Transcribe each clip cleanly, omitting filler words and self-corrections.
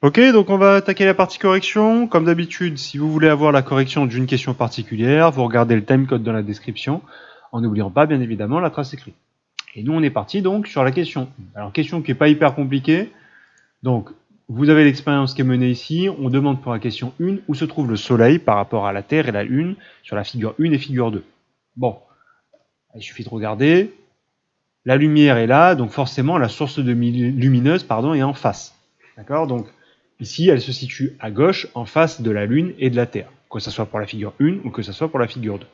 Ok, donc on va attaquer la partie correction. Comme d'habitude, si vous voulez avoir la correction d'une question particulière, vous regardez le timecode dans la description, en n'oubliant pas, bien évidemment, la trace écrite. Et nous, on est parti donc sur la question 1. Alors, question qui n'est pas hyper compliquée. Donc, vous avez l'expérience qui est menée ici. On demande pour la question 1 où se trouve le Soleil par rapport à la Terre et la Lune sur la figure 1 et figure 2. Bon, il suffit de regarder. La lumière est là, donc forcément, la source lumineuse est en face. D'accord? Donc, ici, elle se situe à gauche, en face de la Lune et de la Terre, que ce soit pour la figure 1 ou que ce soit pour la figure 2.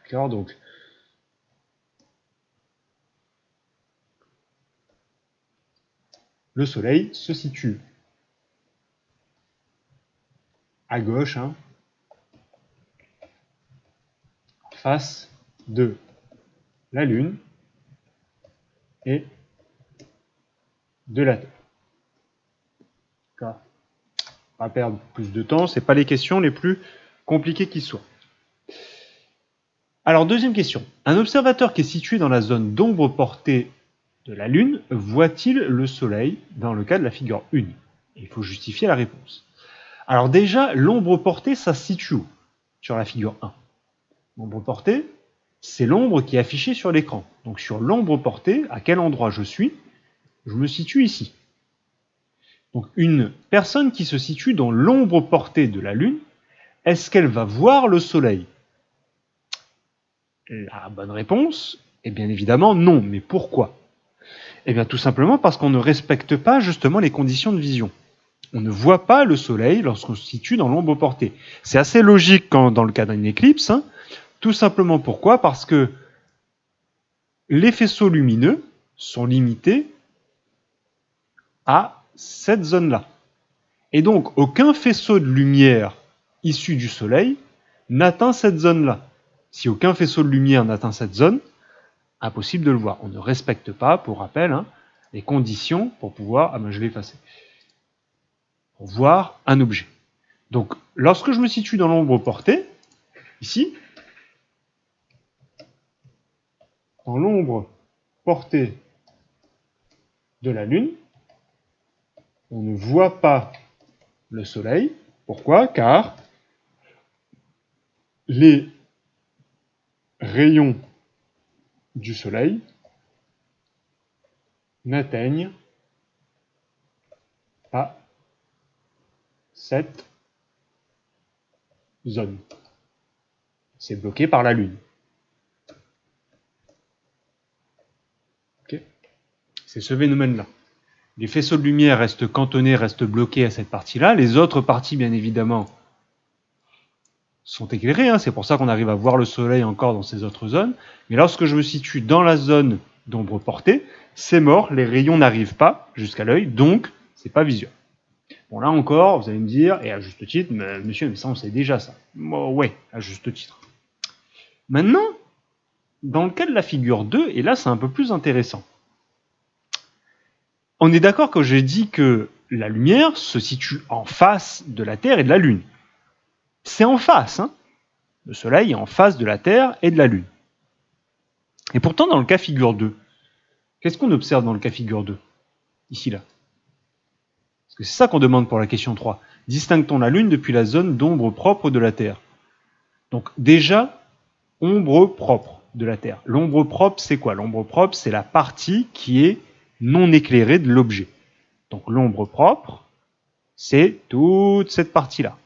D'accord? Donc, le Soleil se situe à gauche, en face de la Lune et de la Terre. D'accord? On va perdre plus de temps, ce n'est pas les questions les plus compliquées qui soient. Alors, deuxième question. Un observateur qui est situé dans la zone d'ombre portée de la Lune voit-il le Soleil dans le cas de la figure 1? Il faut justifier la réponse. Alors déjà, l'ombre portée, ça se situe où sur la figure 1? L'ombre portée, c'est l'ombre qui est affichée sur l'écran. Donc sur l'ombre portée, à quel endroit je suis? Je me situe ici. Donc une personne qui se situe dans l'ombre portée de la Lune, est-ce qu'elle va voir le Soleil? La bonne réponse est bien évidemment non. Mais pourquoi? Eh bien tout simplement parce qu'on ne respecte pas justement les conditions de vision. On ne voit pas le Soleil lorsqu'on se situe dans l'ombre portée. C'est assez logique quand, dans le cas d'une éclipse. Tout simplement pourquoi? Parce que les faisceaux lumineux sont limités à cette zone-là. Et donc, aucun faisceau de lumière issu du Soleil n'atteint cette zone-là. Si aucun faisceau de lumière n'atteint cette zone, impossible de le voir. On ne respecte pas, pour rappel, les conditions pour pouvoir... Ah ben je vais effacer. Pour voir un objet. Donc, lorsque je me situe dans l'ombre portée, ici, dans l'ombre portée de la Lune, on ne voit pas le Soleil. Pourquoi? Car les rayons du Soleil n'atteignent pas cette zone. C'est bloqué par la Lune. Okay? C'est ce phénomène-là. Les faisceaux de lumière restent cantonnés, restent bloqués à cette partie-là. Les autres parties, bien évidemment, sont éclairées. C'est pour ça qu'on arrive à voir le Soleil encore dans ces autres zones. Mais lorsque je me situe dans la zone d'ombre portée, c'est mort, les rayons n'arrivent pas jusqu'à l'œil, donc c'est pas visuel. Bon, là encore, vous allez me dire, et à juste titre, monsieur, mais ça on sait déjà ça. Bon, ouais, à juste titre. Maintenant, dans le cas de la figure 2, et là c'est un peu plus intéressant. On est d'accord quand j'ai dit que la lumière se situe en face de la Terre et de la Lune. C'est en face, Le Soleil est en face de la Terre et de la Lune. Et pourtant, dans le cas figure 2, qu'est-ce qu'on observe dans le cas figure 2? Ici, là. Parce que c'est ça qu'on demande pour la question 3. Distingue-t-on la Lune depuis la zone d'ombre propre de la Terre? Donc déjà, ombre propre de la Terre. L'ombre propre, c'est quoi? L'ombre propre, c'est la partie qui est non éclairée de l'objet. Donc l'ombre propre, c'est toute cette partie-là.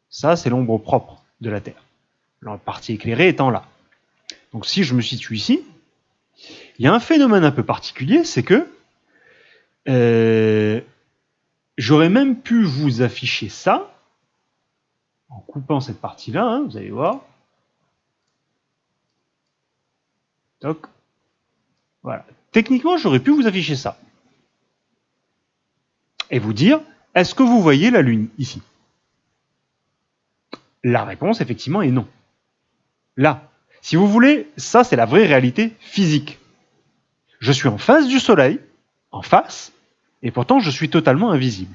Ça, c'est l'ombre propre de la Terre. La partie éclairée étant là. Donc si je me situe ici, il y a un phénomène un peu particulier, c'est que j'aurais même pu vous afficher ça en coupant cette partie-là, vous allez voir. Toc. Voilà. Techniquement, j'aurais pu vous afficher ça. Et vous dire, est-ce que vous voyez la Lune ici? La réponse, effectivement, est non. Là, si vous voulez, ça, c'est la vraie réalité physique. Je suis en face du Soleil, en face, et pourtant, je suis totalement invisible.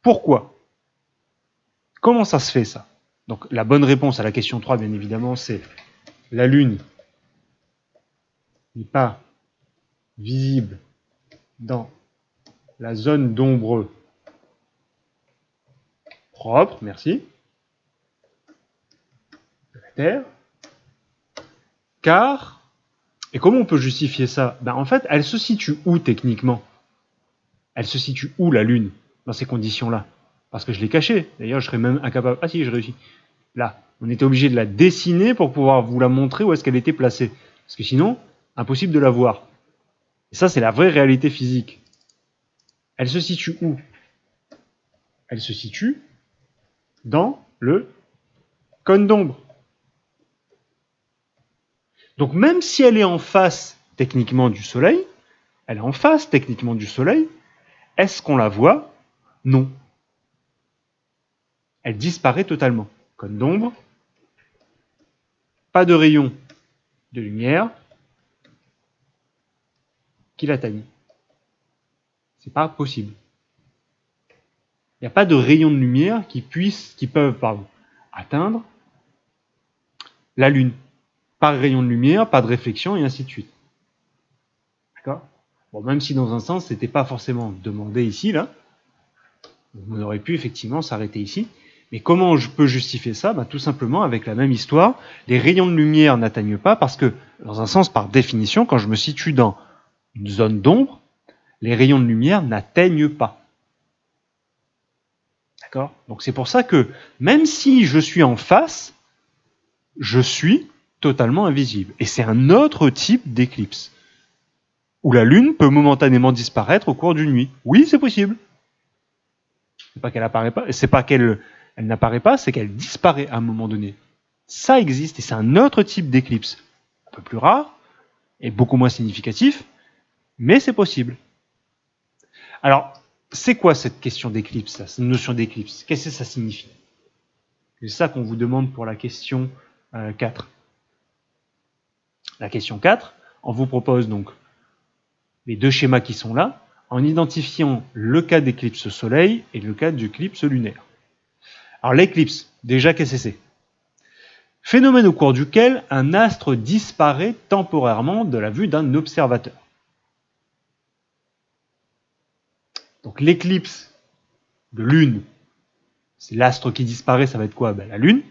Pourquoi? Comment ça se fait, ça? Donc, la bonne réponse à la question 3, bien évidemment, c'est la Lune n'est pas visible dans la zone d'ombre propre, merci, de la Terre, car, et comment on peut justifier ça? Ben, en fait, elle se situe où techniquement? Elle se situe où la Lune dans ces conditions-là? Parce que je l'ai cachée. D'ailleurs, je serais même incapable. Ah si, je réussis. Là, on était obligé de la dessiner pour pouvoir vous la montrer où est-ce qu'elle était placée. Parce que sinon, impossible de la voir. Et ça, c'est la vraie réalité physique. Elle se situe où? Elle se situe dans le cône d'ombre. Donc même si elle est en face techniquement du Soleil, elle est en face techniquement du Soleil, est-ce qu'on la voit? Non. Elle disparaît totalement. Cône d'ombre, pas de rayon de lumière qui l'atteigne. C'est pas possible. Il n'y a pas de rayons de lumière qui peuvent atteindre la Lune. Pas de rayon de lumière, pas de réflexion, et ainsi de suite. D'accord? Bon, même si dans un sens, c'était pas forcément demandé ici, là, on aurait pu effectivement s'arrêter ici. Mais comment je peux justifier ça? Ben, tout simplement avec la même histoire. Les rayons de lumière n'atteignent pas parce que, dans un sens, par définition, quand je me situe dans une zone d'ombre, les rayons de lumière n'atteignent pas. D'accord? Donc c'est pour ça que, même si je suis en face, je suis totalement invisible. Et c'est un autre type d'éclipse. Où la Lune peut momentanément disparaître au cours d'une nuit. Oui, c'est possible. C'est pas qu'elle apparaît pas, c'est pas qu'elle n'apparaît pas, c'est qu'elle disparaît à un moment donné. Ça existe et c'est un autre type d'éclipse. Un peu plus rare et beaucoup moins significatif, mais c'est possible. Alors, c'est quoi cette question d'éclipse, cette notion d'éclipse? Qu'est-ce que ça signifie? C'est ça qu'on vous demande pour la question 4. La question 4, on vous propose donc les deux schémas qui sont là, en identifiant le cas d'éclipse soleil et le cas d'éclipse lunaire. Alors l'éclipse, déjà qu'est-ce que c'est? Phénomène au cours duquel un astre disparaît temporairement de la vue d'un observateur. Donc l'éclipse de lune, c'est l'astre qui disparaît, ça va être quoi? Ben, la lune.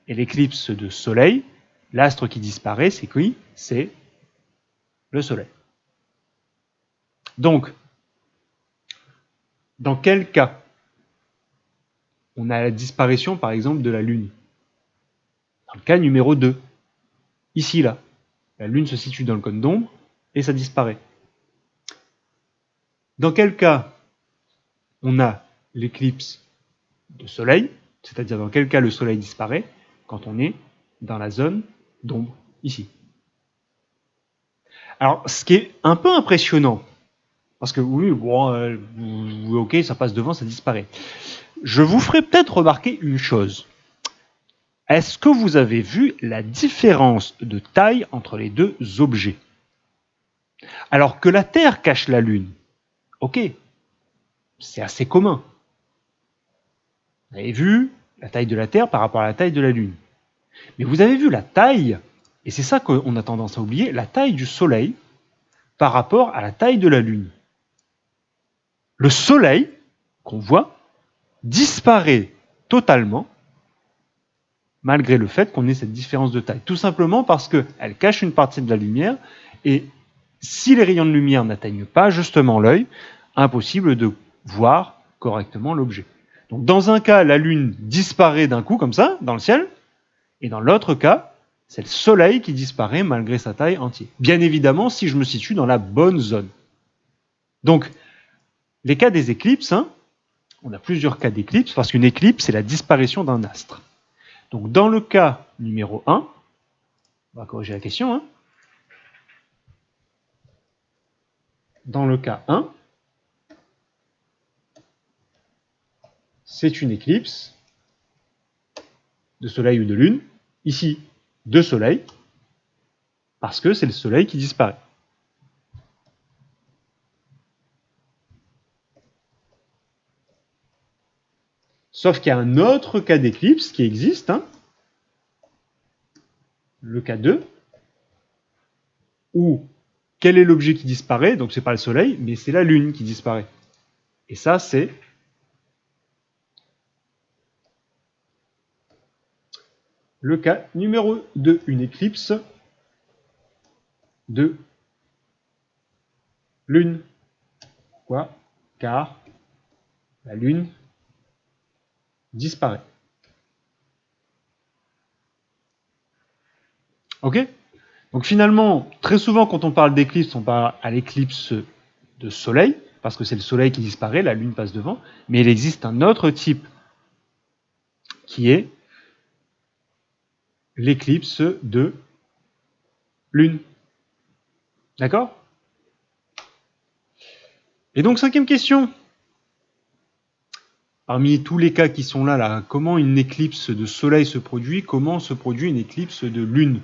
Et l'éclipse de soleil, l'astre qui disparaît, c'est qui? C'est le soleil. Donc, dans quel cas on a la disparition, par exemple, de la lune? Dans le cas numéro 2. Ici, là. La lune se situe dans le cône d'ombre et ça disparaît. Dans quel cas on a l'éclipse de soleil, c'est-à-dire dans quel cas le soleil disparaît? Quand on est dans la zone d'ombre, ici. Alors, ce qui est un peu impressionnant, parce que oui, bon, ok, ça passe devant, ça disparaît. Je vous ferai peut-être remarquer une chose. Est-ce que vous avez vu la différence de taille entre les deux objets? Alors que la Terre cache la Lune, ok, c'est assez commun. Vous avez vu la taille de la Terre par rapport à la taille de la Lune. Mais vous avez vu la taille, et c'est ça qu'on a tendance à oublier, la taille du Soleil par rapport à la taille de la Lune. Le Soleil, qu'on voit, disparaît totalement, malgré le fait qu'on ait cette différence de taille. Tout simplement parce qu'elle cache une partie de la lumière, et si les rayons de lumière n'atteignent pas justement l'œil, impossible de voir correctement l'objet. Donc dans un cas, la Lune disparaît d'un coup comme ça, dans le ciel, et dans l'autre cas, c'est le Soleil qui disparaît malgré sa taille entière. Bien évidemment, si je me situe dans la bonne zone. Donc, les cas des éclipses, on a plusieurs cas d'éclipses, parce qu'une éclipse, c'est la disparition d'un astre. Donc, dans le cas numéro 1, on va corriger la question. Dans le cas 1, c'est une éclipse de soleil ou de lune. Ici, de soleil, parce que c'est le soleil qui disparaît. Sauf qu'il y a un autre cas d'éclipse qui existe, le cas 2, où quel est l'objet qui disparaît? Donc c'est pas le soleil, mais c'est la lune qui disparaît. Et ça, c'est le cas numéro 2, une éclipse de lune. Pourquoi? Car la lune disparaît. Ok? Donc finalement, très souvent quand on parle d'éclipse, on parle à l'éclipse de soleil, parce que c'est le soleil qui disparaît, la lune passe devant, mais il existe un autre type qui est l'éclipse de lune. D'accord? Et donc, cinquième question. Parmi tous les cas qui sont là, comment une éclipse de soleil se produit? Comment se produit une éclipse de lune?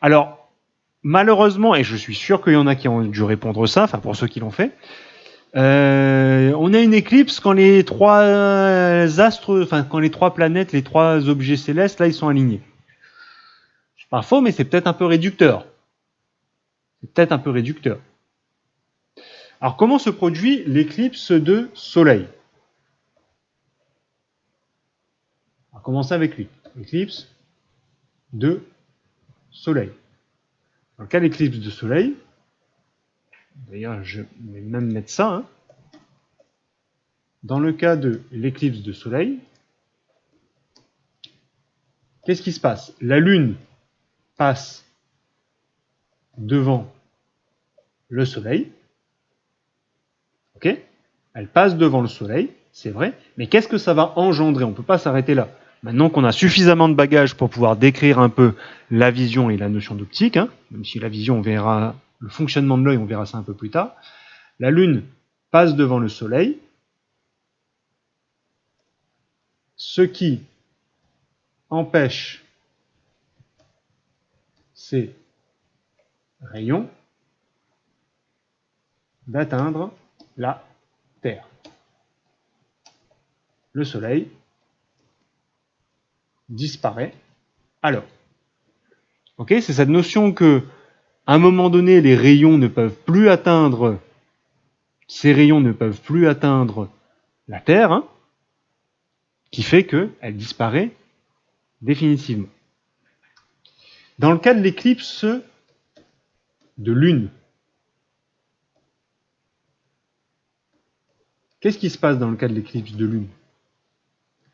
Alors, malheureusement, et je suis sûr qu'il y en a qui ont dû répondre ça, enfin pour ceux qui l'ont fait, on a une éclipse quand les trois astres, enfin quand les trois planètes, les trois objets célestes, là, ils sont alignés. C'est pas faux, mais c'est peut-être un peu réducteur. C'est peut-être un peu réducteur. Alors, comment se produit l'éclipse de soleil? On va commencer avec lui. Éclipse de soleil. Dans le cas d'éclipse de soleil, d'ailleurs, je vais même mettre ça, hein. Dans le cas de l'éclipse de soleil, qu'est-ce qui se passe? La Lune passe devant le Soleil. Ok? Elle passe devant le Soleil, c'est vrai. Mais qu'est-ce que ça va engendrer? On ne peut pas s'arrêter là. Maintenant qu'on a suffisamment de bagages pour pouvoir décrire un peu la vision et la notion d'optique, hein, même si la vision, on verra le fonctionnement de l'œil, on verra ça un peu plus tard. La Lune passe devant le Soleil, ce qui empêche ces rayons d'atteindre la Terre. Le Soleil disparaît alors. Ok, c'est cette notion que, à un moment donné, les rayons ne peuvent plus atteindre, ces rayons ne peuvent plus atteindre la Terre, hein, qui fait qu'elle disparaît définitivement. Dans le cas de l'éclipse de Lune, qu'est-ce qui se passe dans le cas de l'éclipse de Lune?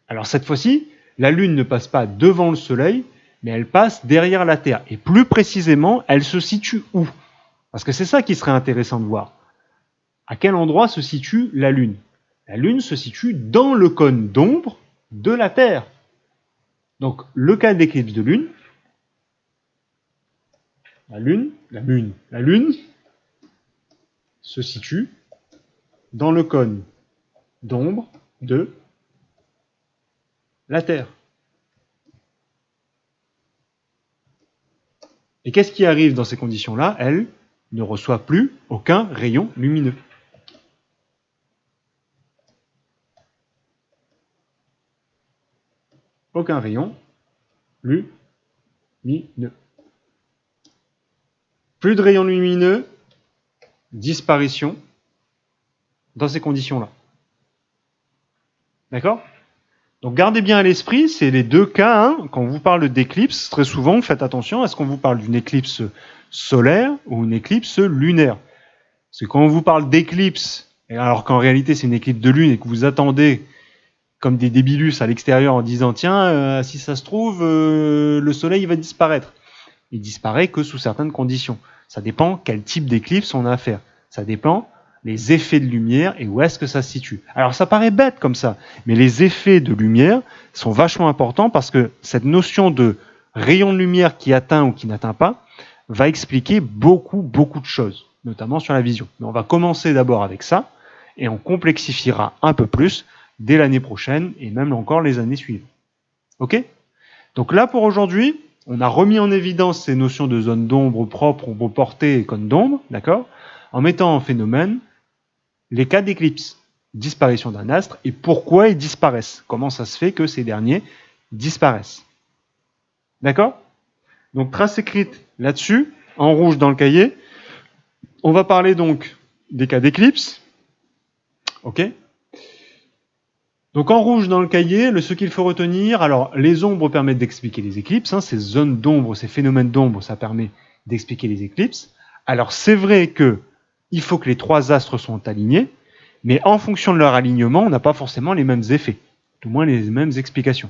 Alors cette fois-ci, la Lune ne passe pas devant le Soleil, mais elle passe derrière la Terre. Et plus précisément, elle se situe où? Parce que c'est ça qui serait intéressant de voir. À quel endroit se situe la Lune? La Lune se situe dans le cône d'ombre de la Terre. Donc, le cas d'éclipse de Lune, la Lune se situe dans le cône d'ombre de la Terre. Et qu'est-ce qui arrive dans ces conditions-là? Elle ne reçoit plus aucun rayon lumineux. Aucun rayon lumineux. Plus de rayons lumineux, disparition dans ces conditions-là. D'accord? Donc gardez bien à l'esprit, c'est les deux cas, hein, quand on vous parle d'éclipse, très souvent, faites attention, est-ce qu'on vous parle d'une éclipse solaire ou une éclipse lunaire? Parce que quand on vous parle d'éclipse, alors qu'en réalité c'est une éclipse de lune et que vous attendez comme des débilus à l'extérieur en disant tiens, si ça se trouve, le soleil va disparaître. Il disparaît que sous certaines conditions. Ça dépend quel type d'éclipse on a à faire. Ça dépend les effets de lumière et où est-ce que ça se situe. Alors ça paraît bête comme ça, mais les effets de lumière sont vachement importants parce que cette notion de rayon de lumière qui atteint ou qui n'atteint pas va expliquer beaucoup de choses, notamment sur la vision. Mais on va commencer d'abord avec ça et on complexifiera un peu plus dès l'année prochaine et même encore les années suivantes. Ok? Donc là pour aujourd'hui, on a remis en évidence ces notions de zone d'ombre propre, ombre portée et cône d'ombre, d'accord, en mettant en phénomène les cas d'éclipse, disparition d'un astre et pourquoi ils disparaissent. Comment ça se fait que ces derniers disparaissent. D'accord? Donc trace écrite là-dessus, en rouge dans le cahier. On va parler donc des cas d'éclipse, Ok? Donc en rouge dans le cahier, ce qu'il faut retenir, alors les ombres permettent d'expliquer les éclipses, hein, ces zones d'ombre, ces phénomènes d'ombre, ça permet d'expliquer les éclipses. Alors c'est vrai que il faut que les trois astres soient alignés, mais en fonction de leur alignement, on n'a pas forcément les mêmes effets, tout moins les mêmes explications.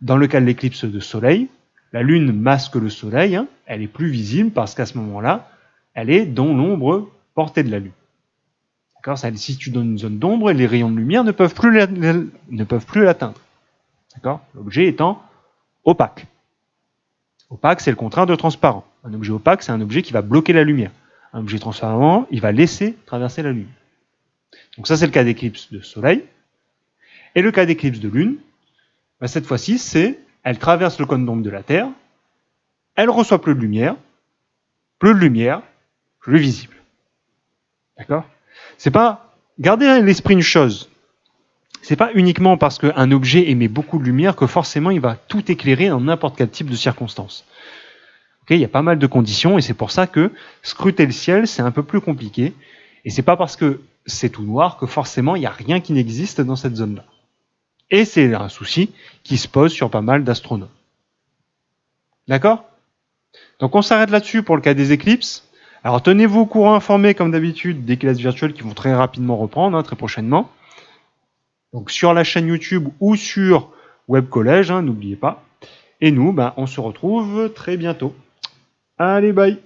Dans le cas de l'éclipse de soleil, la Lune masque le soleil, hein, elle est plus visible parce qu'à ce moment-là, elle est dans l'ombre portée de la Lune. Si tu donnes une zone d'ombre, les rayons de lumière ne peuvent plus l'atteindre. L'objet étant opaque. Opaque, c'est le contraire de transparent. Un objet opaque, c'est un objet qui va bloquer la lumière. Un objet transparent, il va laisser traverser la lumière. Donc ça, c'est le cas d'éclipse de soleil. Et le cas d'éclipse de lune, cette fois-ci, c'est elle traverse le cône d'ombre de la Terre, elle reçoit plus de lumière, plus visible. D'accord? C'est pas... Gardez à l'esprit une chose. C'est pas uniquement parce qu'un objet émet beaucoup de lumière que forcément il va tout éclairer dans n'importe quel type de circonstances. Okay, il y a pas mal de conditions et c'est pour ça que scruter le ciel, c'est un peu plus compliqué. Et c'est pas parce que c'est tout noir que forcément il n'y a rien qui n'existe dans cette zone-là. Et c'est un souci qui se pose sur pas mal d'astronomes. D'accord? Donc on s'arrête là-dessus pour le cas des éclipses. Alors tenez-vous au courant informé comme d'habitude des classes virtuelles qui vont très rapidement reprendre, très prochainement. Donc sur la chaîne YouTube ou sur Web Collège, n'oubliez pas. Et nous, on se retrouve très bientôt. Allez, bye!